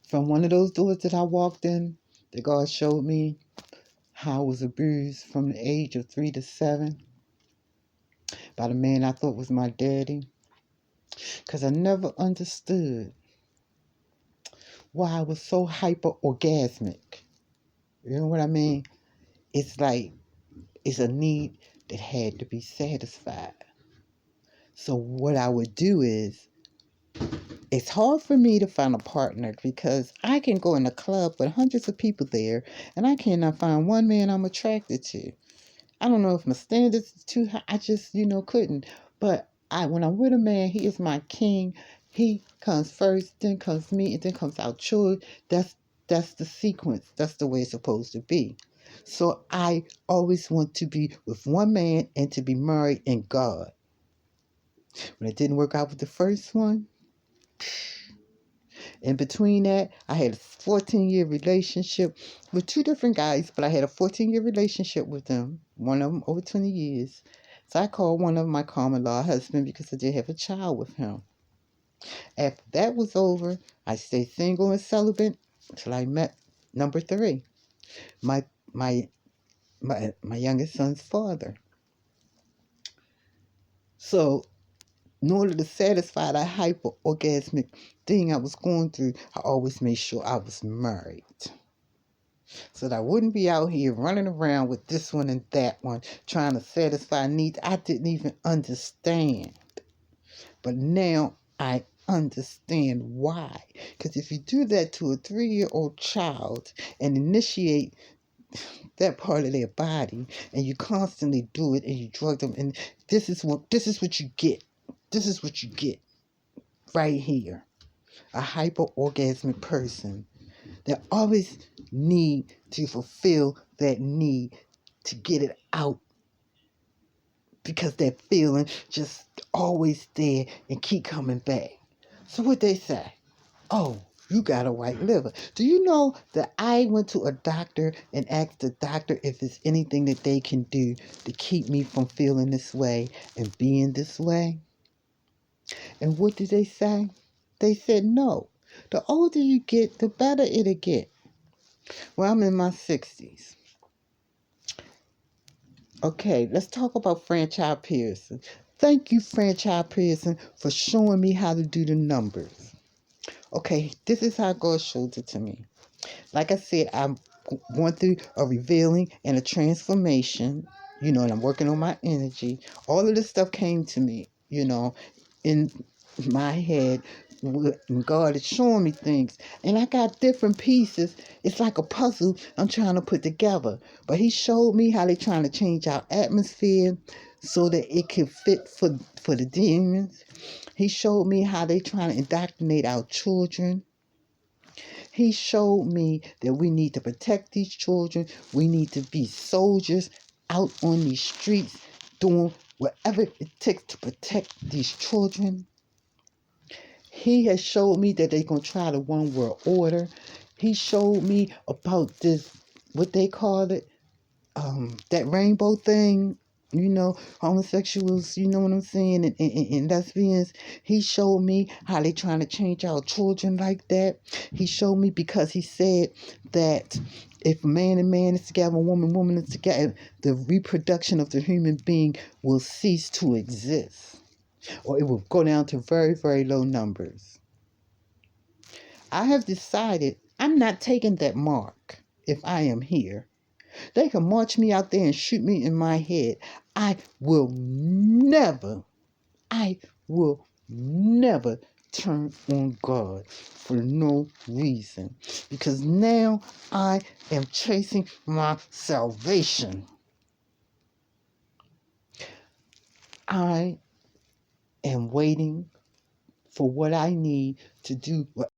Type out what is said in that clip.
from one of those doors that I walked in, that God showed me how I was abused from the age of 3 to 7 by the man I thought was my daddy. Because I never understood why I was so hyper orgasmic. You know what I mean? It's like it's a need that had to be satisfied. So what I would do is, it's hard for me to find a partner because I can go in a club with hundreds of people there and I cannot find one man I'm attracted to. I don't know if my standards is too high. I just, couldn't. But when I'm with a man, he is my king. He comes first, then comes me, and then comes our children. That's the sequence. That's the way it's supposed to be. So I always want to be with one man and to be married in God. When it didn't work out with the first one, in between that, I had a 14-year relationship with two different guys, but I had a 14-year relationship with them, one of them over 20 years. So I called one of them my common law husband because I did have a child with him. After that was over, I stayed single and celibate until I met number 3, my my my youngest son's father. So in order to satisfy that hyper orgasmic thing I was going through, I always made sure I was married, so that I wouldn't be out here running around with this one and that one trying to satisfy needs I didn't even understand. But now I understand why. Because if you do that to a 3-year-old child and initiate that part of their body, and you constantly do it and you drug them, and this is what you get. This is what you get right here. A hyper orgasmic person that always need to fulfill that need to get it out, because that feeling just always there and keep coming back. So what they say, oh, you got a white liver. Do you know that I went to a doctor and asked the doctor if there's anything that they can do to keep me from feeling this way and being this way? And what did they say? They said no. The older you get, the better it'll get. Well, I'm in my 60s. Okay, let's talk about Franchise Pearson. Thank you, Franchise Pearson, for showing me how to do the numbers. Okay, this is how God showed it to me. Like I said, I'm going through a revealing and a transformation, and I'm working on my energy. All of this stuff came to me, in my head. And God is showing me things, and I got different pieces. It's like a puzzle I'm trying to put together. But He showed me how they're trying to change our atmosphere so that it can fit for the demons. He showed me how they're trying to indoctrinate our children. He showed me that we need to protect these children. We need to be soldiers out on these streets doing whatever it takes to protect these children. He has showed me that they're going to try the one world order. He showed me about this, what they call it, that rainbow thing, homosexuals, you know what I'm saying, and lesbians. He showed me how they trying to change our children like that. He showed me because he said that if man and man is together, woman and woman is together, the reproduction of the human being will cease to exist, or it will go down to very, very low numbers. I have decided I'm not taking that mark if I am here. They can march me out there and shoot me in my head. I will never, I will never turn on God for no reason. Because now I am chasing my salvation. I am waiting for what I need to do what